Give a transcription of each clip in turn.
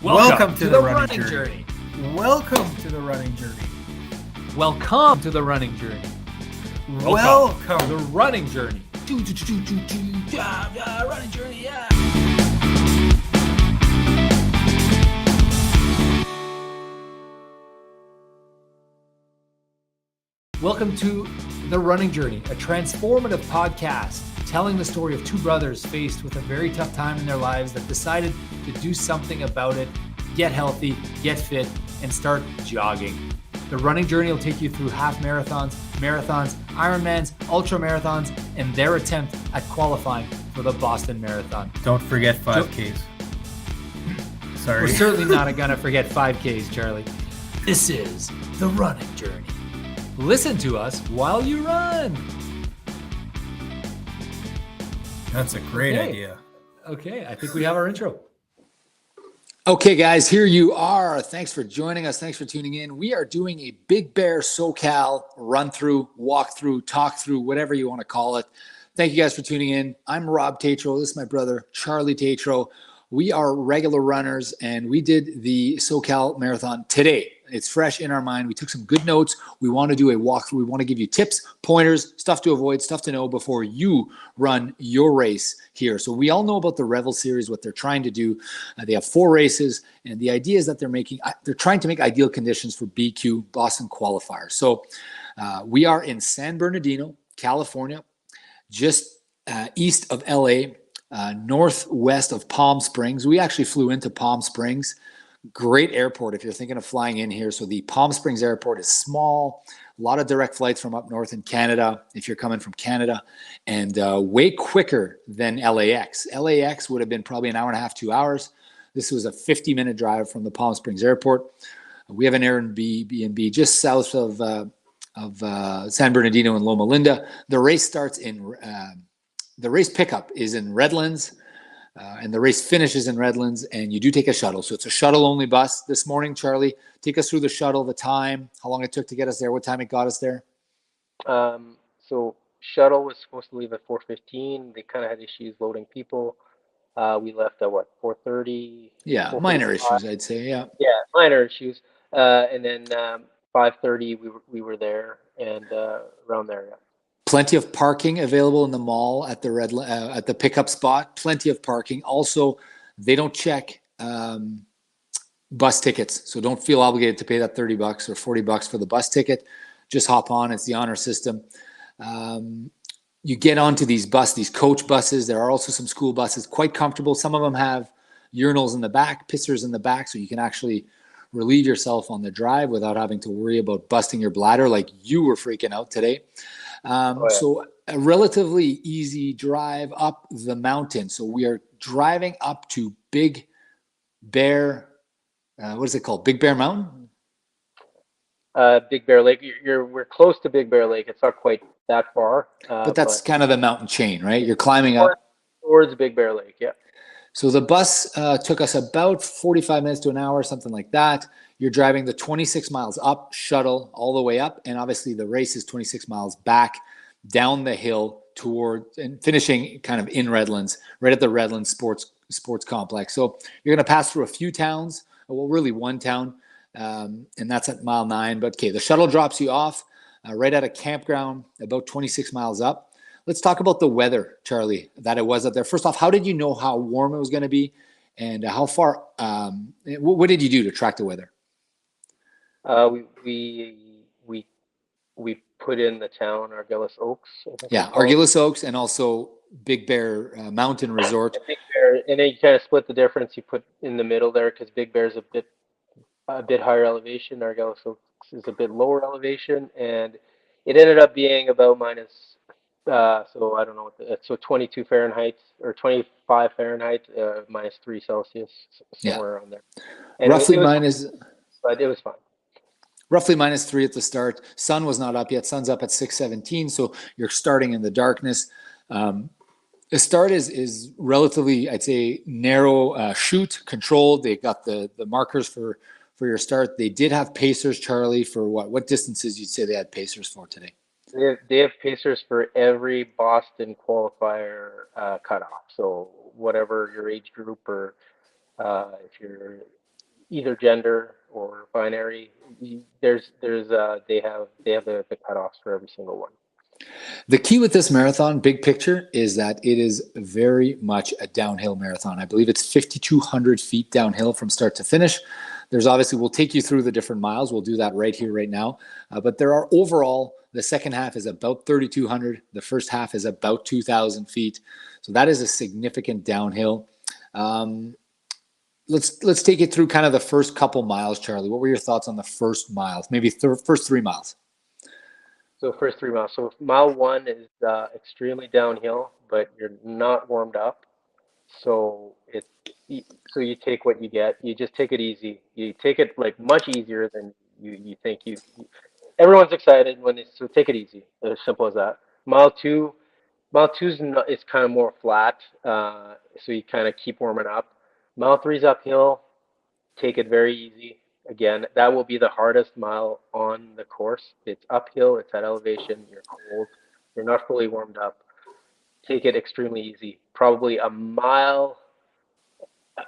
Welcome to the running journey. Welcome to the running journey. Welcome to the running journey. Welcome to the running journey. Running journey, yeah. Welcome to The Running Journey, a transformative podcast telling the story of two brothers faced with a very tough time in their lives that decided to do something about it, get healthy, get fit, and start jogging. The Running Journey will take you through half marathons, Ironmans, ultra marathons, and their attempt at qualifying for the Boston Marathon. Don't forget 5Ks. Sorry. We're certainly not going to forget 5Ks, Charlie. This is The Running Journey. Listen to us while you run. That's a great idea. Okay, I think we have our intro. Okay, guys, here you are. Thanks for joining us. Thanks for tuning in. We are doing a Big Bear SoCal run through, walk through, talk through, whatever you want to call it. Thank you guys for tuning in. I'm Rob Tatro. This is my brother, Charlie Tatro. We are regular runners, and we did the SoCal Marathon today. It's fresh in our mind. We took some good notes. We want to do a walkthrough. We want to give you tips, pointers, stuff to avoid, stuff to know before you run your race here. So we all know about the REVEL series, what they're trying to do. They have 4 races, and the idea is that they're trying to make ideal conditions for BQ, Boston qualifiers. So we are in San Bernardino, California, just east of LA, northwest of Palm Springs. We actually flew into Palm Springs. Great airport if you're thinking of flying in here. So the Palm Springs airport is small, a lot of direct flights from up north in Canada if you're coming from Canada, and way quicker than LAX. LAX would have been probably an hour and a half, 2 hours. This was a 50-minute drive from the Palm Springs airport. We have an Airbnb just south of San Bernardino and Loma Linda. The race starts in the race pickup is in Redlands. And the race finishes in Redlands, and you do take a shuttle. So it's a shuttle-only bus. This morning, Charlie, take us through the shuttle, the time, how long it took to get us there, what time it got us there. So shuttle was supposed to leave at 4:15. They kind of had issues loading people. We left at 4:30. Yeah, minor issues, I'd say. Yeah. Yeah, minor issues. And then 5:30 we were there, and around there. Yeah. Plenty of parking available in the mall at the at the pickup spot. Plenty of parking. Also, they don't check bus tickets, so don't feel obligated to pay that $30 or $40 for the bus ticket. Just hop on. It's the honor system. You get onto these coach buses. There are also some school buses, quite comfortable. Some of them have urinals in the back, pissers in the back, so you can actually relieve yourself on the drive without having to worry about busting your bladder like you were freaking out today. So a relatively easy drive up the mountain. So we are driving up to Big Bear. What is it called? Big Bear Mountain? Big Bear Lake. We're close to Big Bear Lake. It's not quite that far. But that's kind of the mountain chain, right? You're climbing up towards Big Bear Lake. Yeah. So the bus took us about 45 minutes to an hour, something like that. You're driving the 26 miles up, shuttle all the way up. And obviously the race is 26 miles back down the hill toward and finishing kind of in Redlands, right at the Redlands sports complex. So you're going to pass through a few towns, well, really one town, and that's at mile 9. But okay, the shuttle drops you off right at a campground about 26 miles up. Let's talk about the weather, Charlie, that it was up there. First off, how did you know how warm it was going to be, and how far? What did you do to track the weather? We put in the town Argillis Oaks. Yeah, Argillis Oaks, and also Big Bear Mountain Resort. Big Bear, and then you kind of split the difference. You put in the middle there because Big Bear's a bit higher elevation. Argillis Oaks is a bit lower elevation, and it ended up being about minus. So I don't know so 22 Fahrenheit or 25 Fahrenheit, minus 3 Celsius, somewhere around there. And roughly but it was fine. Roughly -3 at the start. Sun was not up yet. Sun's up at 6:17, so you're starting in the darkness. The start is relatively, I'd say, narrow chute, controlled. They got the markers for your start. They did have pacers, Charlie, for what distances you'd say they had pacers for today? They have pacers for every Boston qualifier cutoff. So whatever your age group, or if you're either gender or binary. They have the cutoffs for every single one. The key with this marathon, big picture, is that it is very much a downhill marathon. I believe it's 5,200 feet downhill from start to finish. There's obviously, we'll take you through the different miles. We'll do that right here, right now. But there are overall, the second half is about 3,200. The first half is about 2,000 feet. So that is a significant downhill. Let's take it through kind of the first couple miles, Charlie. What were your thoughts on the first miles? Maybe first 3 miles. So first 3 miles. So mile one is extremely downhill, but you're not warmed up. So so you take what you get. You just take it easy. You take it like much easier than you think everyone's excited so take it easy. As simple as that. Mile two's not, it's kind of more flat. So you kind of keep warming up. Mile three's uphill. Take it very easy. Again, that will be the hardest mile on the course. It's uphill, it's at elevation, you're cold, you're not fully warmed up. Take it extremely easy. Probably a minute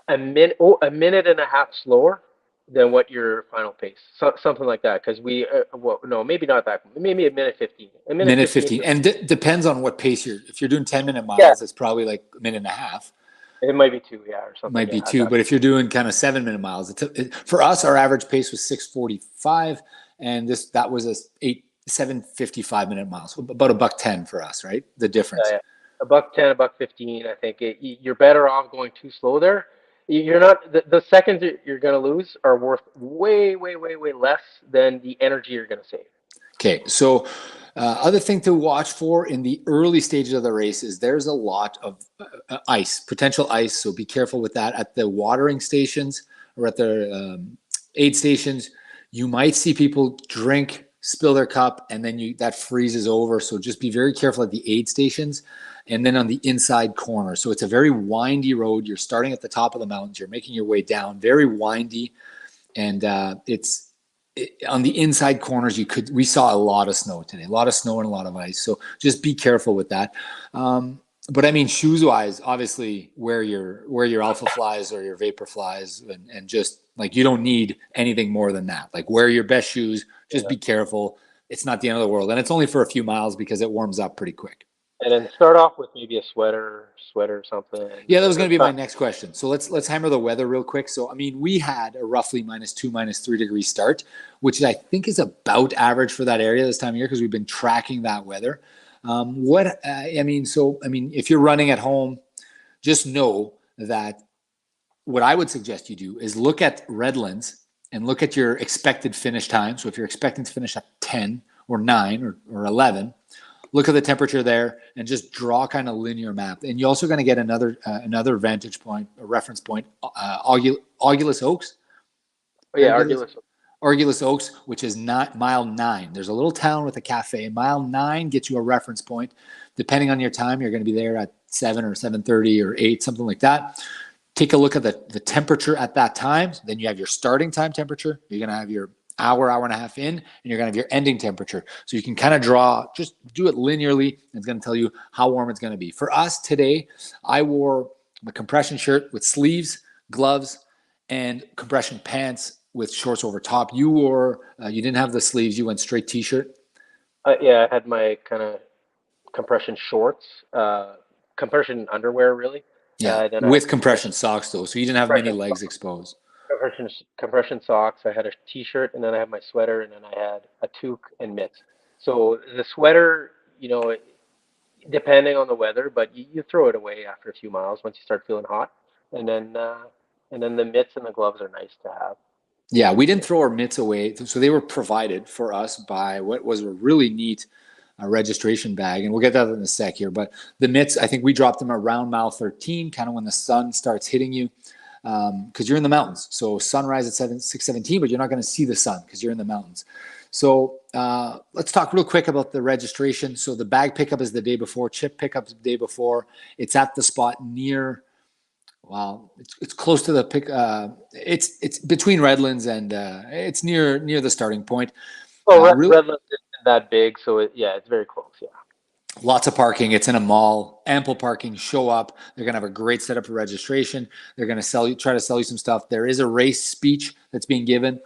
and a half slower than what your final pace. Something like that. Because no, maybe not that. Maybe a minute 15. A minute 15. And depends on what pace if you're doing 10-minute miles, yeah. It's probably like a minute and a half. It might be 2, yeah, or something. Might be 2, but if you're doing kind of 7-minute miles, for us, our average pace was 6:45, and that was a 7:55 minute miles, so about $1.10 for us, right? The difference. Yeah. $1.10, $1.15. I think you're better off going too slow there. You're not the seconds you're going to lose are worth way, way, way, way less than the energy you're going to save. Okay, so other thing to watch for in the early stages of the race is there's a lot of potential ice. So be careful with that at the watering stations or at the aid stations. You might see people drink, spill their cup, and then that freezes over. So just be very careful at the aid stations and then on the inside corner. So it's a very windy road. You're starting at the top of the mountains. You're making your way down, very windy. And on the inside corners, we saw a lot of snow today, a lot of snow and a lot of ice. So just be careful with that. But I mean, shoes wise, obviously wear your Alpha Flies or your Vapor Flies and just like, you don't need anything more than that. Like wear your best shoes, just be careful. It's not the end of the world. And it's only for a few miles because it warms up pretty quick. And then start off with maybe a sweater or something. Yeah, that was going to be my next question. So let's hammer the weather real quick. So, I mean, we had a roughly -2, -3 degree start, which I think is about average for that area this time of year because we've been tracking that weather. If you're running at home, just know that what I would suggest you do is look at Redlands and look at your expected finish time. So if you're expecting to finish at 10 or 9 or 11, look at the temperature there and just draw kind of linear map. And you're also going to get another vantage point, a reference point, Argulis Oaks. Oh, yeah, Argulis Oaks, which is not mile 9. There's a little town with a cafe. Mile 9 gets you a reference point. Depending on your time, you're going to be there at 7 or 7:30 or 8, something like that. Take a look at the temperature at that time. Then you have your starting time temperature. You're going to have your hour and a half in, and you're going to have your ending temperature. So you can kind of just do it linearly. And it's going to tell you how warm it's going to be. For us today, I wore a compression shirt with sleeves, gloves, and compression pants with shorts over top. You didn't have the sleeves. You went straight t-shirt. Yeah, I had my kind of compression shorts, compression underwear, really. Yeah, with compression socks though, so you didn't have many legs exposed. Compression socks. I had a t-shirt, and then I had my sweater, and then I had a toque and mitts. So the sweater, depending on the weather, but you throw it away after a few miles once you start feeling hot, and then the mitts and the gloves are nice to have. Yeah, we didn't throw our mitts away, so they were provided for us by what was a really neat registration bag, and we'll get that in a sec here. But the mitts, I think we dropped them around mile 13, kind of when the sun starts hitting you. Because you're in the mountains. So sunrise at 6:17, but you're not going to see the sun because you're in the mountains. So let's talk real quick about the registration. So the bag pickup is the day before, chip pickup is the day before. It's at the spot it's close to the pick. It's between Redlands and it's near the starting point. Well, Redlands isn't that big, so it's very close, yeah. Lots of parking. It's in a mall, ample parking. Show up. They're going to have a great setup for registration. They're going to try to sell you some stuff. There is a race speech that's being given.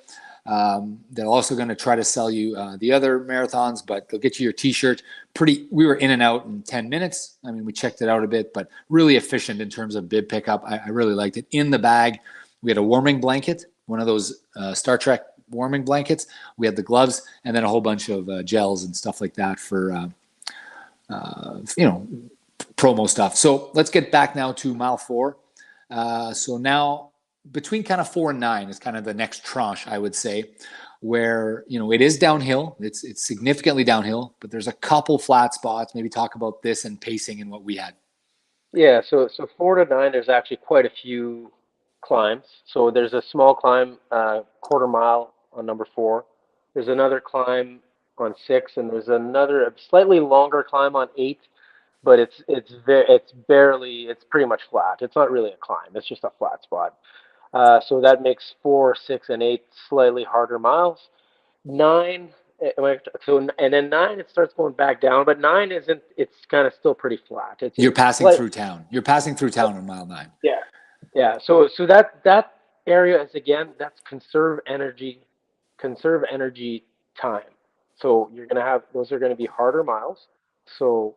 They're also going to try to sell you the other marathons, but they'll get you your t-shirt. We were in and out in 10 minutes. I mean, we checked it out a bit, but really efficient in terms of bib pickup. I really liked it. In the bag, we had a warming blanket, one of those Star Trek warming blankets. We had the gloves, and then a whole bunch of gels and stuff like that for, promo stuff. So let's get back now to mile 4. So now between kind of 4 and 9 is kind of the next tranche, I would say, where, it is downhill. It's significantly downhill, but there's a couple flat spots. Maybe talk about this and pacing and what we had. Yeah, so 4 to 9, there's actually quite a few climbs. So there's a small climb, quarter mile on number 4. There's another climb on 6, and there's another slightly longer climb on 8. But it's pretty much flat. It's not really a climb. It's just a flat spot. So that makes 4, 6, and 8 slightly harder miles. 9, and then 9 it starts going back down, but 9 isn't. It's kind of still pretty flat. You're passing through town. You're passing through town on mile 9. Yeah. So that area is, again, that's conserve energy time. So those are gonna be harder miles. So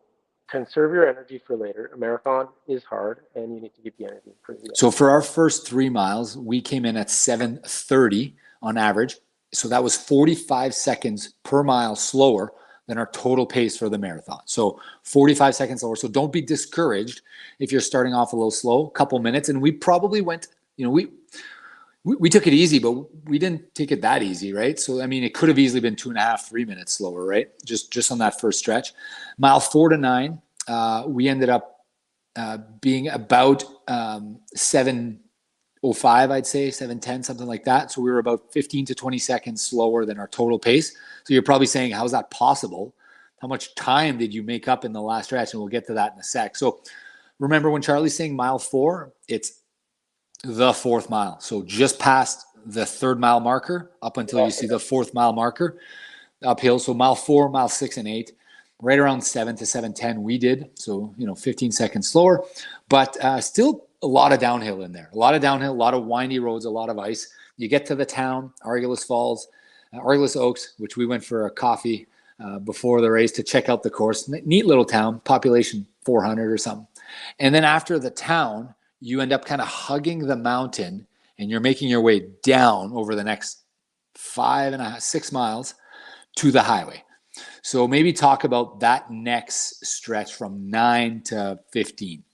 conserve your energy for later. A marathon is hard, and you need to keep the energy for the end. So for our first 3 miles, we came in at 7:30 on average. So that was 45 seconds per mile slower than our total pace for the marathon. So 45 seconds slower. So don't be discouraged if you're starting off a little slow, a couple minutes. And we probably went, we took it easy, but we didn't take it that easy, right? So, I mean, it could have easily been 2.5, 3 minutes slower, right? Just on that first stretch. Mile 4 to 9, we ended up being about 7:05, I'd say, 7:10, something like that. So we were about 15 to 20 seconds slower than our total pace. So you're probably saying, how is that possible? How much time did you make up in the last stretch? And we'll get to that in a sec. So remember, when Charlie's saying mile 4, it's the 4th mile. So just past the 3rd mile marker up until you see the 4th mile marker uphill. So mile 4, mile 6, and 8, right around 7 to 7:10 we did. So, 15 seconds slower, but still a lot of downhill in there. A lot of downhill, a lot of windy roads, a lot of ice. You get to the town, Arguellas Oaks, which we went for a coffee before the race to check out the course. Neat little town, population 400 or something. And then after the town, you end up kind of hugging the mountain, and you're making your way down over the next 5.5, 6 miles to the highway. So maybe talk about that next stretch from 9 to 15.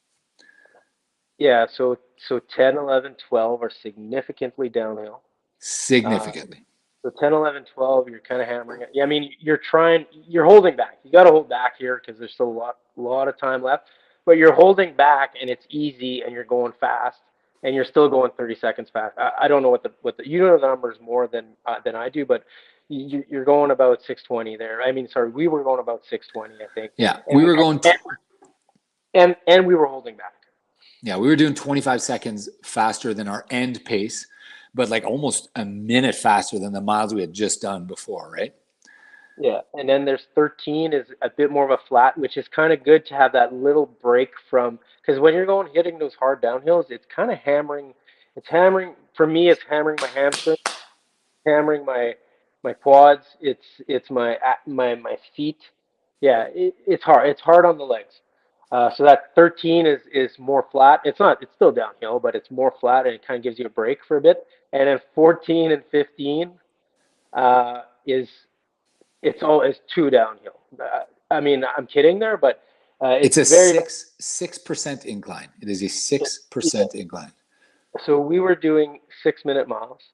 Yeah, so 10, 11, 12 are significantly downhill. Significantly. So 10, 11, 12, you're kind of hammering it. Yeah, I mean, you're holding back. You got to hold back here because there's still a lot of time left. But you're holding back, and it's easy, and you're going fast, and you're still going 30 seconds fast. I don't know what the you know the numbers more than I do, but you're going about 6:20 there. I mean, sorry, we were going about 6:20, I think. Yeah, we were going, and we were holding back. Yeah, we were doing 25 seconds faster than our end pace, but like almost a minute faster than the miles we had just done before, right? Yeah, and then there's 13 is a bit more of a flat, which is kind of good to have that little break from, because when you're hitting those hard downhills, it's kind of hammering. It's hammering, for me, it's hammering my hamstring, hammering my quads. It's my feet. Yeah, it's hard. It's hard on the legs. So that 13 is more flat. It's still downhill, but it's more flat, and it kind of gives you a break for a bit. And then 14 and 15 it's too downhill. I mean, I'm kidding there, but it's a 6% incline. It is a 6% incline. So we were doing 6-minute miles,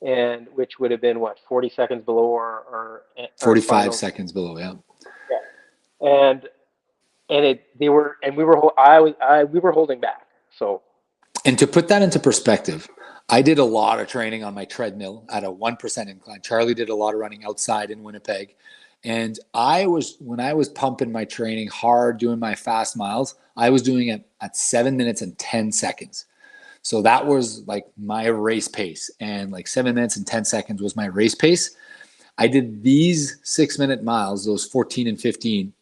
and which would have been 40 seconds below or 45 seconds below, yeah. Yeah, we were holding back. So, and to put that into perspective, I did a lot of training on my treadmill at a 1% incline. Charlie did a lot of running outside in Winnipeg. And when I was pumping my training hard, doing my fast miles, I was doing it at 7 minutes and 10 seconds. So that was like my race pace. And like 7 minutes and 10 seconds was my race pace. I did these 6-minute miles, those 14 and 15,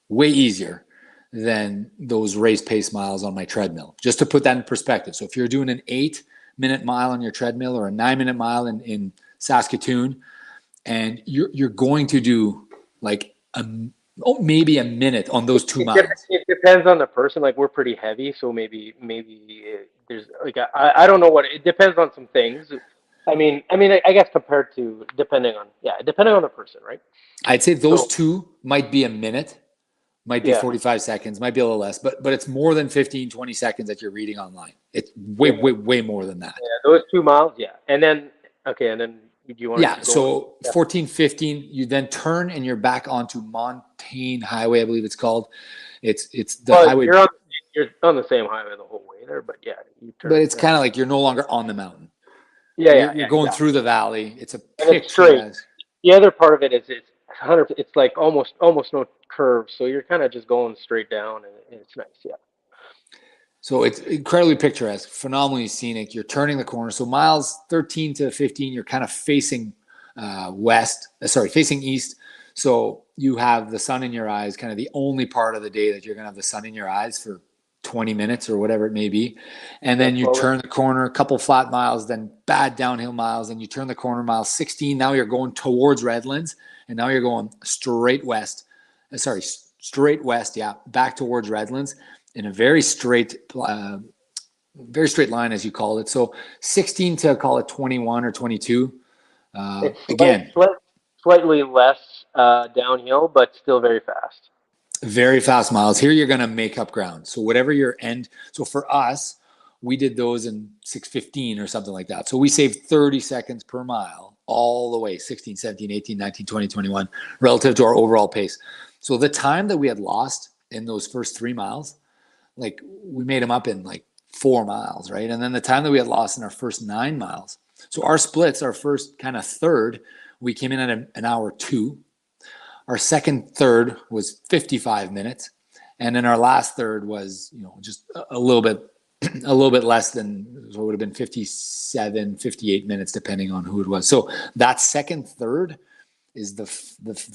way easier than those race pace miles on my treadmill. Just to put that in perspective. So if you're doing an 8-minute mile on your treadmill or a 9-minute mile in Saskatoon, and you're going to do like maybe a minute on those 2 miles. It depends on the person. Like we're pretty heavy, so maybe there's like I don't know what it depends on some things. I guess compared to depending on the person, right? I'd say those So, two might be a minute, might be yeah, 45 seconds, might be a little less, but it's more than 15, 20 seconds that you're reading online. It's way more than that. yeah, those 2 miles, yeah, and then do you want to Yeah, keep going? so 14, 15, you then turn and you're back onto Montaigne Highway, I believe it's called. It's the Well, highway, you're on the same highway the whole way there, but yeah, you turn. but it's kind of like you're no longer on the mountain. You're going Exactly. through the valley. It's a And it's straight. picturesque. The other part of it is it's 100. It's like almost no curves, so you're kind of just going straight down, and it's nice. Yeah. So it's incredibly picturesque, phenomenally scenic. You're turning the corner. So miles 13 to 15, you're kind of facing facing east. So you have the sun in your eyes, kind of the only part of the day that you're going to have the sun in your eyes for 20 minutes or whatever it may be. And then you turn the corner, a couple flat miles, then bad downhill miles, and you turn the corner, mile 16. Now you're going towards Redlands, and now you're going straight west. Yeah, back towards Redlands in a very straight line, as you call it. So 16 to call it 21 or 22. Again, slightly less downhill, but still very fast. Very fast miles. Here you're going to make up ground. So whatever your end. So for us, we did those in 6:15 or something like that. So we saved 30 seconds per mile all the way, 16, 17, 18, 19, 20, 21, relative to our overall pace. So the time that we had lost in those first 3 miles, like we made them up in like 4 miles, right? And then the time that we had lost in our first 9 miles. So our splits, our first kind of third, we came in at an hour 2. Our second third was 55 minutes. And then our last third was, just a little bit less than, so it would have been 57, 58 minutes, depending on who it was. So that second third is the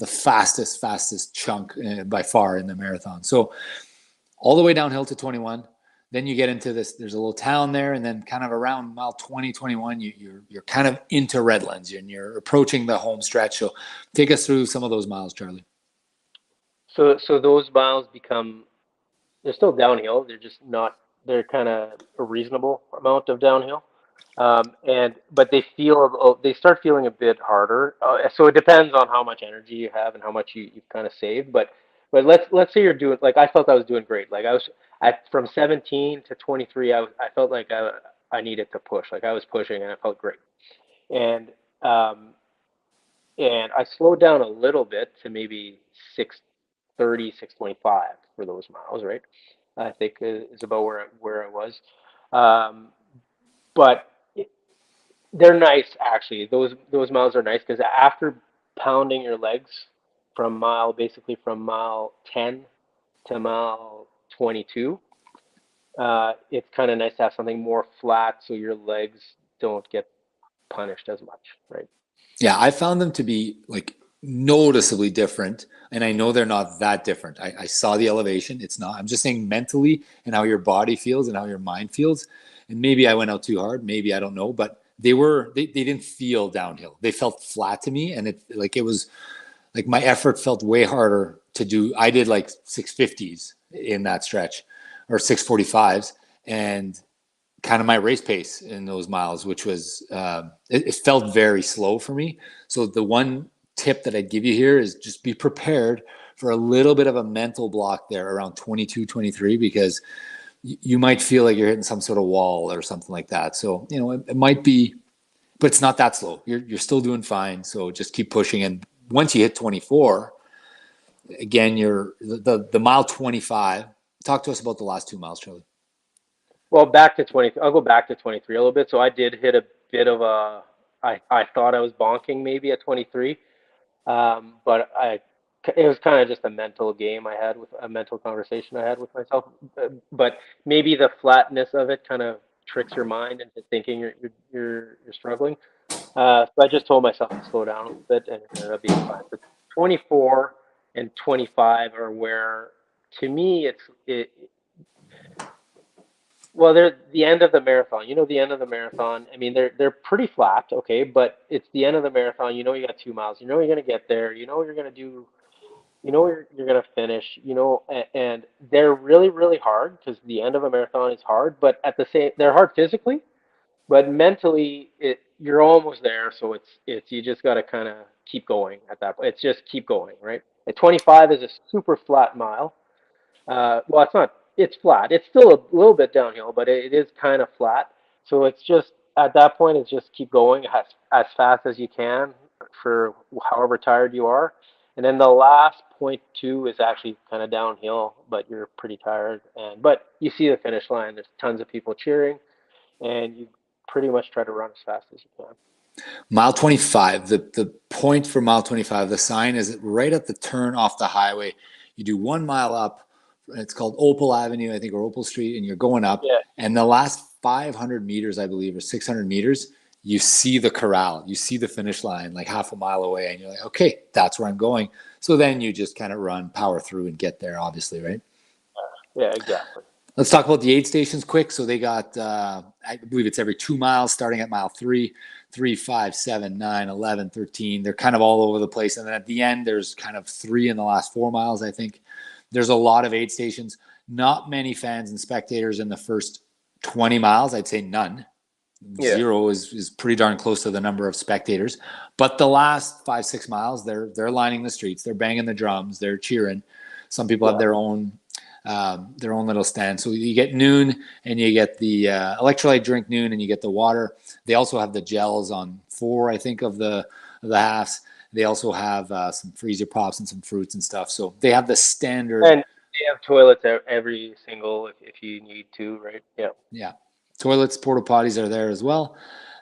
fastest chunk by far in the marathon. So all the way downhill to 21. Then you get into this, there's a little town there, and then kind of around mile 20, 21, you're kind of into Redlands, and you're approaching the home stretch. So take us through some of those miles, Charlie. So those miles they're still downhill. They're kind of a reasonable amount of downhill. But they start feeling a bit harder. So it depends on how much energy you have and how much you've kind of saved. But let's say you're doing, like, I felt I was doing great. Like from 17 to 23, I felt like I needed to push. Like I was pushing and I felt great. And I slowed down a little bit to maybe 6:30, 6:25 for those miles, right? I think is about where I was. But they're nice, actually. Those miles are nice because after pounding your legs basically from mile 10 to mile 22, it's kind of nice to have something more flat so your legs don't get punished as much, right? Yeah, I found them to be like noticeably different, and I know they're not that different. I saw the elevation. It's not. I'm just saying mentally and how your body feels and how your mind feels. And maybe I went out too hard. Maybe I don't know, but they didn't feel downhill. They felt flat to me, and it was like my effort felt way harder to do. I did like 650s in that stretch or 645s, and kind of my race pace in those miles, which was it felt very slow for me. So the one tip that I'd give you here is just be prepared for a little bit of a mental block there around 22, 23, because you might feel like you're hitting some sort of wall or something like that. So, it might be, but it's not that slow. You're still doing fine. So just keep pushing. And once you hit 24, again, you're the mile 25. Talk to us about the last 2 miles, Charlie. Well, back to 20. I'll go back to 23 a little bit. So I did hit a bit of I thought I was bonking maybe at 23, but it was kind of just a mental game I had with a mental conversation I had with myself. But maybe the flatness of it kind of tricks your mind into thinking you're struggling. So I just told myself to slow down a little bit, and it'll be fine. But 24, and 25 are where, to me, well, they're the end of the marathon. You know, the end of the marathon. I mean, they're pretty flat, okay, but it's the end of the marathon. You know, you got 2 miles. You know, you're gonna get there. You know, you're gonna do. You know, you're gonna finish. You know, and they're really, really hard because the end of a marathon is hard. But at the same, they're hard physically, but mentally, you're almost there. So it's you just gotta kind of keep going at that point. It's just keep going, right? At 25 is a super flat mile. Well, it's not. It's flat. It's still a little bit downhill, but it is kind of flat. So it's just at that point, it's just keep going as fast as you can for however tired you are. And then the last point two is actually kind of downhill, but you're pretty tired. But you see the finish line. There's tons of people cheering, and you pretty much try to run as fast as you can. Mile 25, the point for mile 25, the sign is right at the turn off the highway. You do 1 mile up. It's called Opal Avenue, I think, or Opal Street, and you're going up. Yeah. And the last 500 meters, I believe, or 600 meters, you see the corral. You see the finish line like half a mile away, and you're like, okay, that's where I'm going. So then you just kind of run, power through, and get there, obviously, right? Yeah, exactly. Let's talk about the aid stations quick. So they got, I believe it's every 2 miles, starting at mile 3, 3, 5, 7, 9, 11, 13. They're kind of all over the place. And then at the end, there's kind of 3 in the last 4 miles, I think. There's a lot of aid stations. Not many fans and spectators in the first 20 miles. I'd say none. Yeah. 0 is pretty darn close to the number of spectators. But the last 5, 6 miles, they're lining the streets. They're banging the drums. They're cheering. Some people have their own little stand. So you get noon, and you get the electrolyte drink noon, and you get the water. They also have the gels on 4, I think, of the halves. They also have some freezer pops and some fruits and stuff. So they have the standard. And they have toilets every single if you need to, right? Yeah. Yeah. Toilets, porta potties are there as well.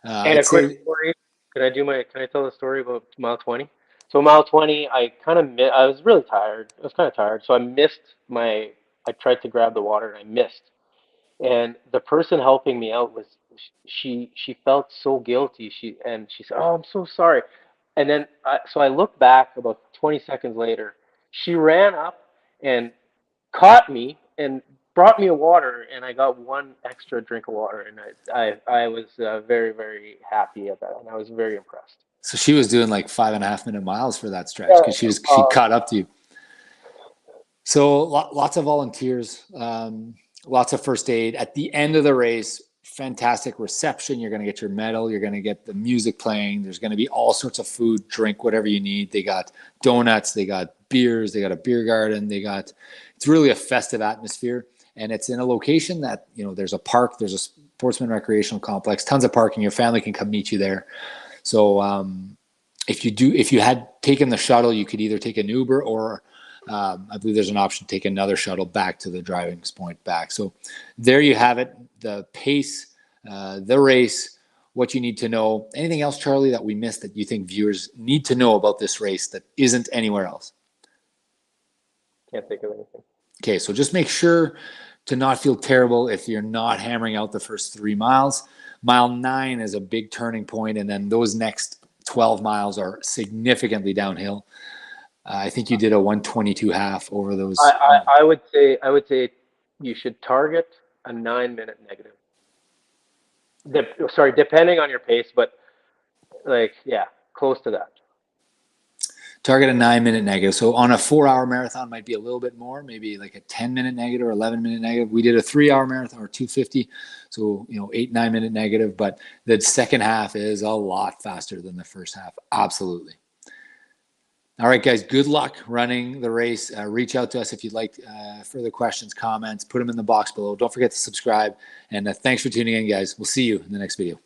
And a quick story. Can I tell the story about mile 20? So mile 20, I was really tired. I was kind of tired. So I tried to grab the water and I missed. And the person helping me out she felt so guilty. She said, "Oh, I'm so sorry." And then so I looked back about 20 seconds later. She ran up and caught me and brought me a water, and I got one extra drink of water, and I was very, very happy at that, and I was very impressed. So she was doing like 5.5 minute miles for that stretch because she caught up to you. So lots of volunteers, lots of first aid at the end of the race. Fantastic reception. You're going to get your medal. You're going to get the music playing. There's going to be all sorts of food, drink, whatever you need. They got donuts. They got beers. They got a beer garden. It's really a festive atmosphere. And it's in a location that, there's a park, there's a sportsman recreational complex, tons of parking. Your family can come meet you there. So if you had taken the shuttle, you could either take an Uber or I believe there's an option to take another shuttle back to the driving point back. So there you have it, the pace, the race, what you need to know. Anything else, Charlie, that we missed that you think viewers need to know about this race that isn't anywhere else? Can't think of anything. Okay, so just make sure to not feel terrible if you're not hammering out the first 3 miles. Mile 9 is a big turning point, and then those next 12 miles are significantly downhill. I think you did a 1:22.5 over those. I would say you should target a 9-minute negative. Depending on your pace, but close to that. Target a 9-minute negative. So on a 4-hour marathon might be a little bit more, maybe like a 10-minute negative or 11-minute negative. We did a 3-hour marathon or 250. So, 8-9-minute negative, but the second half is a lot faster than the first half. Absolutely. All right, guys, good luck running the race. Reach out to us if you'd like further questions, comments, put them in the box below. Don't forget to subscribe. And thanks for tuning in, guys. We'll see you in the next video.